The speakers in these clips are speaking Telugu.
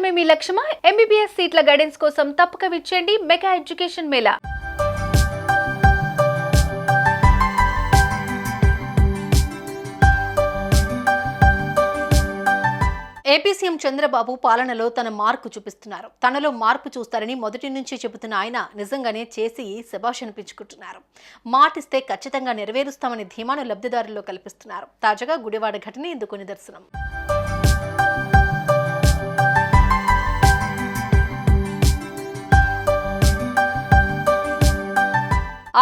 చదవడమే మీ లక్ష్యమా? ఎంబీబీఎస్ సీట్ల గైడెన్స్ కోసం తప్పక విచ్చేయండి mega education mela. AP CM Chandrababu పాలనలో తన మార్పు చూపిస్తున్నారు. తనలో మార్పు చూస్తారని మొదటి నుంచి చెబుతున్న ఆయన నిజంగానే చేసి శభాష్ అనిపించుకుంటున్నారు. మాటిస్తే ఖచ్చితంగా నెరవేరుస్తామని ధీమాను లబ్ధిదారుల్లో కల్పిస్తున్నారు. తాజాగా గుడివాడ ఘటన ఇందుకు నిదర్శనం.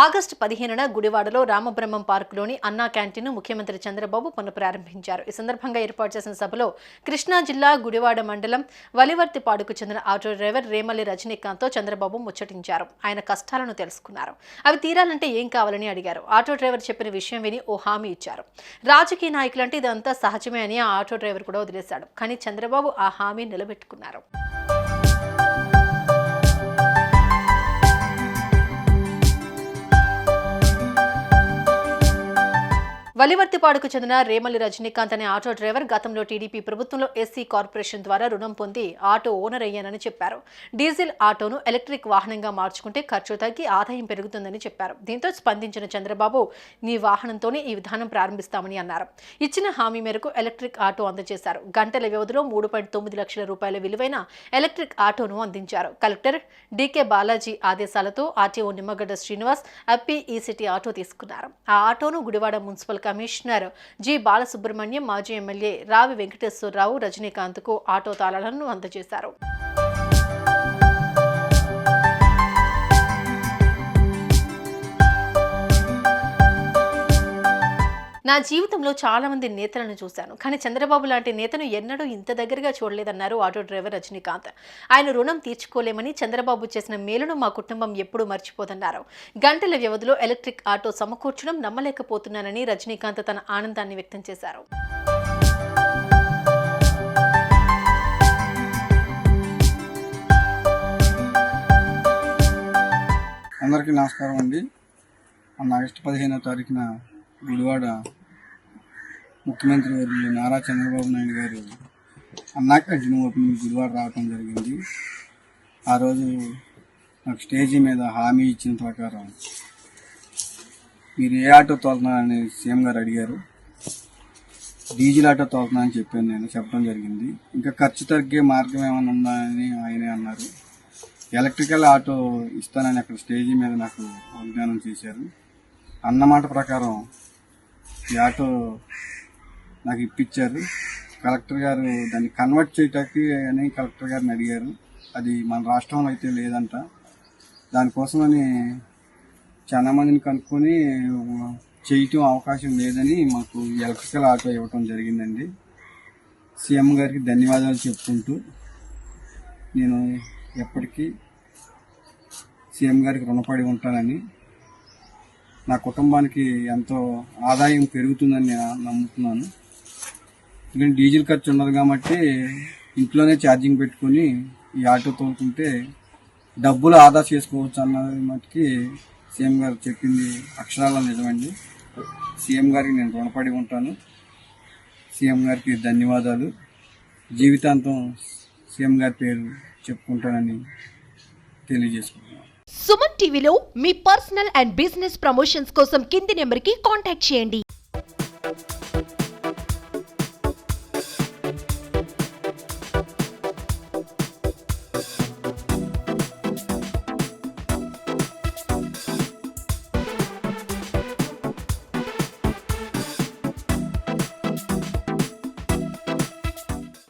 ఆగస్టు 15న గుడివాడలో రామబ్రహ్మం పార్కులోని అన్నా క్యాంటీన్ను ముఖ్యమంత్రి చంద్రబాబు పునఃప్రారంభించారు. ఈ సందర్భంగా ఏర్పాటు చేసిన సభలో కృష్ణా జిల్లా గుడివాడ మండలం వలివర్తిపాడుకు చెందిన ఆటో డ్రైవర్ రేమల్లి రజనీకాంత్తో చంద్రబాబు ముచ్చటించారు. ఆయన కష్టాలను తెలుసుకున్నారు. అవి తీరాలంటే ఏం కావాలని అడిగారు. ఆటో డ్రైవర్ చెప్పిన విషయం విని ఓ హామీ ఇచ్చారు. రాజకీయ నాయకులంటే ఇదంతా సహజమే అని ఆ ఆటో డ్రైవర్ కూడా వదిలేశాడు. కానీ చంద్రబాబు ఆ హామీ నిలబెట్టుకున్నారు. వలివర్తిపాడుకు చెందిన రేమల్లి రజనీకాంత్ అనే ఆటో డ్రైవర్ గతంలో టీడీపీ ప్రభుత్వంలో ఎస్సీ కార్పొరేషన్ ద్వారా రుణం పొంది ఆటో ఓనర్ అయ్యానని చెప్పారు. డీజిల్ ఆటోను ఎలక్ట్రిక్ వాహనంగా మార్చుకుంటే ఖర్చు తగ్గి ఆదాయం పెరుగుతుందని చెప్పారు. దీంతో స్పందించిన చంద్రబాబు నీ వాహనంతోనే ఈ విధానం ప్రారంభిస్తామని అన్నారు. ఇచ్చిన హామీ మేరకు ఎలక్ట్రిక్ ఆటో అందజేశారు. గంటల వ్యవధిలో 3.9 లక్షల రూపాయల విలువైన ఎలక్ట్రిక్ ఆటోను అందించారు. కలెక్టర్ డీకే బాలాజీ ఆదేశాలతో ఆర్టీఓ నిమ్మగడ్డ శ్రీనివాస్ అప్పి ఈసిటీ ఆటో తీసుకున్నారు. ఆ ఆటోను Gudivada municipal commissioner G Balasubrahmanyam, మాజీ ఎమ్మెల్యే రావి వెంకటేశ్వరరావు రజనీకాంత్కు ఆటో తాళాలను అందజేశారు. నా జీవితంలో చాలా మంది నేతలను చూశాను, కానీ చంద్రబాబు లాంటి నేతను ఎన్నడూ ఇంత దగ్గరగా చూడలేదన్నారు ఆటో డ్రైవర్ రజనీకాంత్. ఆయన రుణం తీర్చుకోలేమని, చంద్రబాబు చేసిన మేలును మా కుటుంబం ఎప్పుడూ మర్చిపోతున్నారు. గంటల వ్యవధిలో ఎలక్ట్రిక్ ఆటో సమకూర్చడం నమ్మలేకపోతున్నానని రజనీకాంత్ తన ఆనందాన్ని వ్యక్తం చేశారు. అందరికీ నమస్కారం అండి. ఆగస్టు 15వ తారీఖున గుడివాడ ముఖ్యమంత్రి వర్యులు నారా చంద్రబాబు నాయుడు గారు అన్నా క్యాంటీన్ ఓపెనింగ్ గుడివాడ రావడం జరిగింది. ఆ రోజు నాకు స్టేజీ మీద హామీ ఇచ్చిన ప్రకారం మీరు ఏ ఆటో తోలుతున్నారని సీఎం గారు అడిగారు. డీజిల్ ఆటో తోలుతున్నా అని చెప్పడం జరిగింది. ఇంకా ఖర్చు తగ్గే మార్గం ఏమైనా ఉందా అని ఆయనే అన్నారు. ఎలక్ట్రికల్ ఆటో ఇస్తానని అక్కడ స్టేజీ మీద నాకు వాగ్దానం చేశారు. అన్నమాట ప్రకారం ఈ ఆటో నాకు ఇప్పించారు. కలెక్టర్ గారు దాన్ని కన్వర్ట్ చేయటానికి అని కలెక్టర్ గారిని అడిగారు. అది మన రాష్ట్రంలో అయితే లేదంట. దానికోసమని చాలా మందిని కనుక్కొని చేయటం అవకాశం లేదని మాకు ఎలక్ట్రికల్ ఆటో ఇవ్వటం జరిగిందండి. సీఎం గారికి ధన్యవాదాలు చెప్పుకుంటూ నేను ఎప్పటికీ సీఎం గారికి రుణపడి ఉంటానని, నా కుటుంబానికి ఎంతో ఆదాయం పెరుగుతుందని నేను నమ్ముతున్నాను. ఎందుకంటే డీజిల్ ఖర్చు ఉండదు కాబట్టి ఇంట్లోనే ఛార్జింగ్ పెట్టుకుని ఈ ఆటో తోలుకుంటే డబ్బులు ఆదా చేసుకోవచ్చు అన్నది మటుకి సీఎం గారు చెప్పింది అక్షరాల నిజమండి. సీఎం గారికి నేను రుణపడి ఉంటాను. సీఎం గారికి ధన్యవాదాలు. జీవితాంతం సీఎం గారి పేరు చెప్పుకుంటానని తెలియజేసుకుంటున్నాను. సుమన్ టీవీలో మీ పర్సనల్ అండ్ బిజినెస్ ప్రమోషన్స్ కోసం కింది నెంబర్కి కాంటాక్ట్ చేయండి.